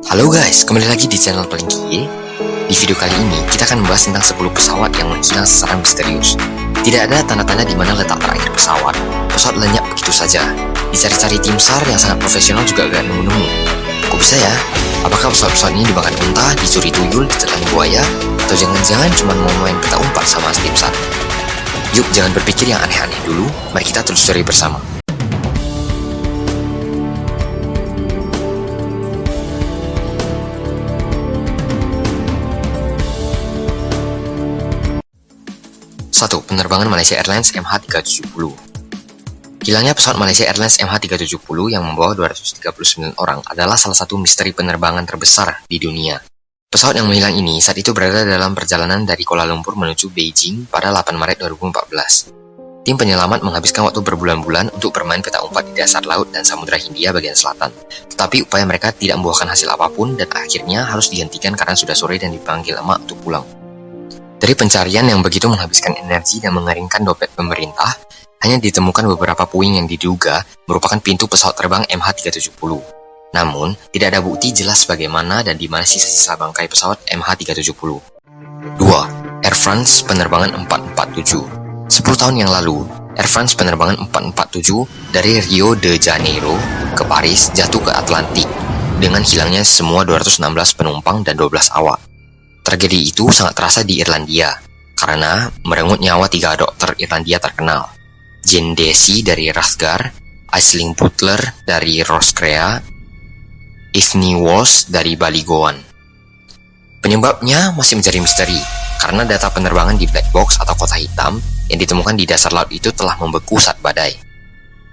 Halo guys, kembali lagi di channel Paling Kie. Di video kali ini, kita akan membahas tentang 10 pesawat yang menghilang secara misterius. Tidak ada tanda-tanda di mana letak terakhir pesawat lenyap begitu saja. Dicari-cari tim SAR yang sangat profesional juga agak nemu-nemu. Kok bisa ya? Apakah pesawat-pesawat ini dimakan unta, dicuri tuyul, ditelan buaya, atau jangan-jangan cuma mau main peta umpat sama tim SAR? Yuk, jangan berpikir yang aneh-aneh dulu, mari kita telusuri bersama. Satu, penerbangan Malaysia Airlines MH370. Hilangnya pesawat Malaysia Airlines MH370 yang membawa 239 orang adalah salah satu misteri penerbangan terbesar di dunia. Pesawat yang menghilang ini saat itu berada dalam perjalanan dari Kuala Lumpur menuju Beijing pada 8 Maret 2014. Tim penyelamat menghabiskan waktu berbulan-bulan untuk bermain peta umpat di dasar laut dan Samudra Hindia bagian selatan. Tetapi upaya mereka tidak membuahkan hasil apapun dan akhirnya harus dihentikan karena sudah sore dan dipanggil emak untuk pulang. Dari pencarian yang begitu menghabiskan energi dan mengeringkan dompet pemerintah, hanya ditemukan beberapa puing yang diduga merupakan pintu pesawat terbang MH370. Namun, tidak ada bukti jelas bagaimana dan di mana sisa-sisa bangkai pesawat MH370. 2. Air France penerbangan 447. 10 tahun yang lalu, Air France penerbangan 447 dari Rio de Janeiro ke Paris jatuh ke Atlantik dengan hilangnya semua 216 penumpang dan 12 awak. Tragedi itu sangat terasa di Irlandia, karena merenggut nyawa 3 dokter Irlandia terkenal. Jane Deci dari Rathgar, Aisling Butler dari Roscrea, Ethne Walsh dari Ballygowan. Penyebabnya masih menjadi misteri, karena data penerbangan di black box atau kotak hitam yang ditemukan di dasar laut itu telah membeku saat badai.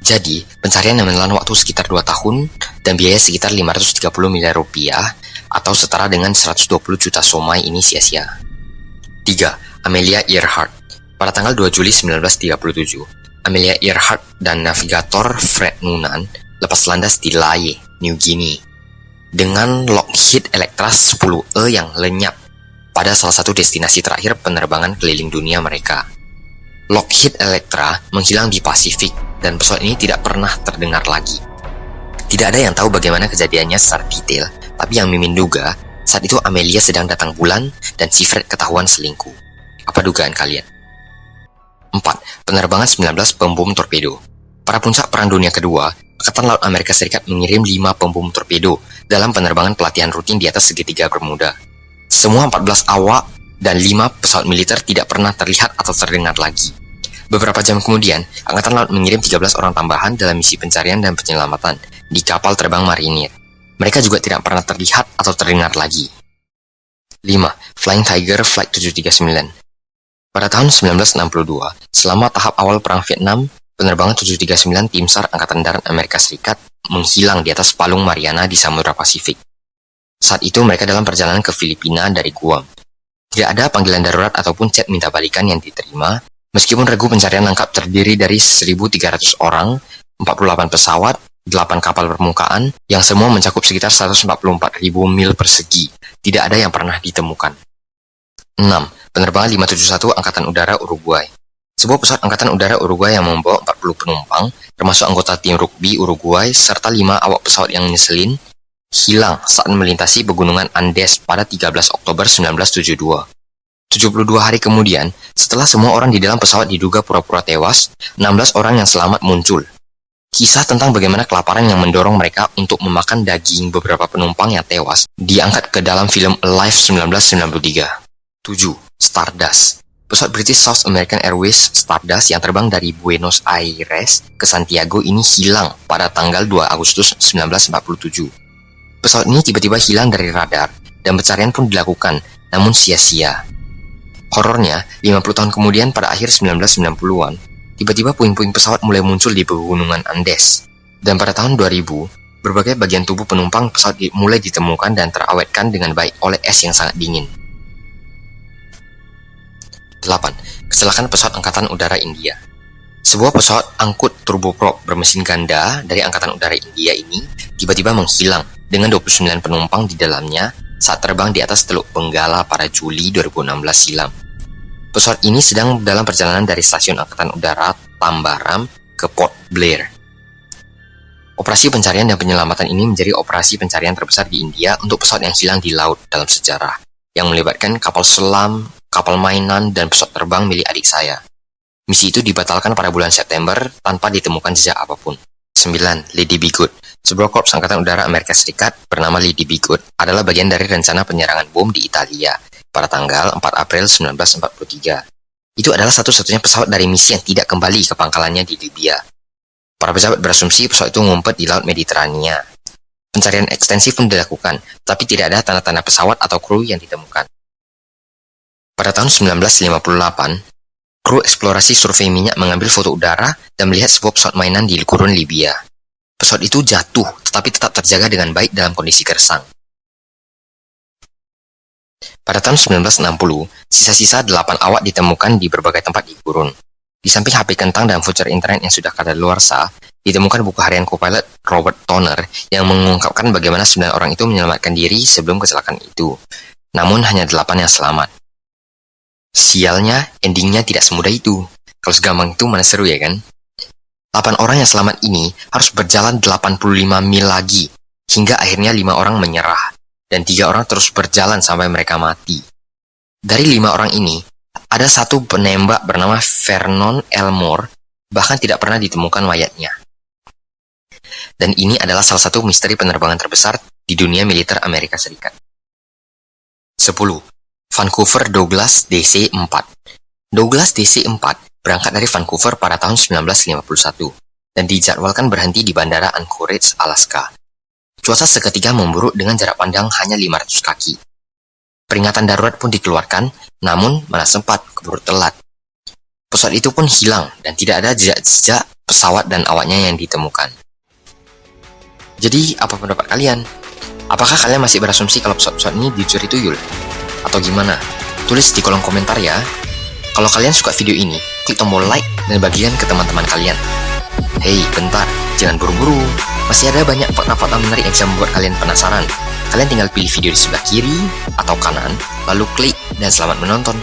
Jadi, pencarian yang menelan waktu sekitar 2 tahun dan biaya sekitar 530 miliar rupiah atau setara dengan 120 juta somai ini sia-sia. 3. Amelia Earhart. Pada tanggal 2 Juli 1937, Amelia Earhart dan navigator Fred Noonan lepas landas di Lae, New Guinea, dengan Lockheed Electra 10E yang lenyap pada salah satu destinasi terakhir penerbangan keliling dunia mereka. Lockheed Electra menghilang di Pasifik dan pesawat ini tidak pernah terdengar lagi. Tidak ada yang tahu bagaimana kejadiannya secara detail, tapi yang Mimin duga, saat itu Amelia sedang datang bulan dan si Fred ketahuan selingkuh. Apa dugaan kalian? 4. Penerbangan 19 pembom torpedo. Pada puncak Perang Dunia Kedua, Angkatan Laut Amerika Serikat mengirim 5 pembom torpedo dalam penerbangan pelatihan rutin di atas segitiga Bermuda. Semua 14 awak dan 5 pesawat militer tidak pernah terlihat atau terdengar lagi. Beberapa jam kemudian, Angkatan Laut mengirim 13 orang tambahan dalam misi pencarian dan penyelamatan di kapal terbang marinir. Mereka juga tidak pernah terlihat atau terdengar lagi. 5. Flying Tiger Flight 739. Pada tahun 1962, selama tahap awal Perang Vietnam, penerbangan 739 Tim SAR Angkatan Darat Amerika Serikat menghilang di atas Palung Mariana di Samudra Pasifik. Saat itu mereka dalam perjalanan ke Filipina dari Guam. Tidak ada panggilan darurat ataupun chat minta balikan yang diterima, meskipun regu pencarian lengkap terdiri dari 1.300 orang, 48 pesawat, 8 kapal permukaan, yang semua mencakup sekitar 144.000 mil persegi. Tidak ada yang pernah ditemukan. 6. Penerbangan 571 Angkatan Udara Uruguay. Sebuah pesawat Angkatan Udara Uruguay yang membawa 40 penumpang, termasuk anggota tim rugby Uruguay, serta 5 awak pesawat yang ngeselin, hilang saat melintasi pegunungan Andes pada 13 Oktober 1972. 72 hari kemudian, setelah semua orang di dalam pesawat diduga pura-pura tewas, 16 orang yang selamat muncul. Kisah tentang bagaimana kelaparan yang mendorong mereka untuk memakan daging beberapa penumpang yang tewas diangkat ke dalam film Alive 1993. 7. Stardust. Pesawat British South American Airways Stardust yang terbang dari Buenos Aires ke Santiago ini hilang pada tanggal 2 Agustus 1947. Pesawat ini tiba-tiba hilang dari radar dan pencarian pun dilakukan, namun sia-sia. Horornya, 50 tahun kemudian pada akhir 1990-an, tiba-tiba puing-puing pesawat mulai muncul di pegunungan Andes. Dan pada tahun 2000, berbagai bagian tubuh penumpang pesawat mulai ditemukan dan terawetkan dengan baik oleh es yang sangat dingin. 8. Kecelakaan pesawat Angkatan Udara India. Sebuah pesawat angkut turboprop bermesin ganda dari Angkatan Udara India ini tiba-tiba menghilang dengan 29 penumpang di dalamnya saat terbang di atas Teluk Benggala pada Juli 2016 silam. Pesawat ini sedang dalam perjalanan dari stasiun Angkatan Udara Tambaram ke Port Blair. Operasi pencarian dan penyelamatan ini menjadi operasi pencarian terbesar di India untuk pesawat yang hilang di laut dalam sejarah, yang melibatkan kapal selam, kapal mainan, dan pesawat terbang milik adik saya. Misi itu dibatalkan pada bulan September tanpa ditemukan jejak apapun. 9. Lady Be Good. Sebuah korps Angkatan Udara Amerika Serikat bernama Lady Be Good adalah bagian dari rencana penyerangan bom di Italia pada tanggal 4 April 1943. Itu adalah satu-satunya pesawat dari misi yang tidak kembali ke pangkalannya di Libya. Para pejabat berasumsi pesawat itu ngumpet di Laut Mediterania. Pencarian ekstensif pun dilakukan, tapi tidak ada tanda-tanda pesawat atau kru yang ditemukan. Pada tahun 1958, kru eksplorasi survei minyak mengambil foto udara dan melihat sebuah pesawat mainan di gurun Libya. Pesawat itu jatuh, tetapi tetap terjaga dengan baik dalam kondisi gersang. Pada tahun 1960, sisa-sisa 8 awak ditemukan di berbagai tempat di gurun. Di samping HP kentang dan voucher internet yang sudah kadaluarsa, ditemukan buku harian co-pilot Robert Toner yang mengungkapkan bagaimana 9 orang itu menyelamatkan diri sebelum kecelakaan itu. Namun hanya 8 yang selamat. Sialnya, endingnya tidak semudah itu. Kalau segampang itu mana seru ya kan? 8 orang yang selamat ini harus berjalan 85 mil lagi, hingga akhirnya 5 orang menyerah, dan 3 orang terus berjalan sampai mereka mati. Dari 5 orang ini, ada satu penembak bernama Vernon Elmore, bahkan tidak pernah ditemukan mayatnya. Dan ini adalah salah satu misteri penerbangan terbesar di dunia militer Amerika Serikat. 10. Vancouver Douglas DC-4. Douglas DC-4 berangkat dari Vancouver pada tahun 1951 dan dijadwalkan berhenti di Bandara Anchorage, Alaska. Cuaca seketika memburuk dengan jarak pandang hanya 500 kaki. Peringatan darurat pun dikeluarkan, namun mana sempat keburu telat. Pesawat itu pun hilang dan tidak ada jejak-jejak pesawat dan awaknya yang ditemukan. Jadi, apa pendapat kalian? Apakah kalian masih berasumsi kalau pesawat-pesawat ini dicuri tuyul? Atau gimana? Tulis di kolom komentar ya. Kalau kalian suka video ini, klik tombol like dan bagikan ke teman-teman kalian. Hei, bentar, jangan buru-buru. Masih ada banyak fakta-fakta menarik yang bisa membuat kalian penasaran. Kalian tinggal pilih video di sebelah kiri atau kanan, lalu klik dan selamat menonton.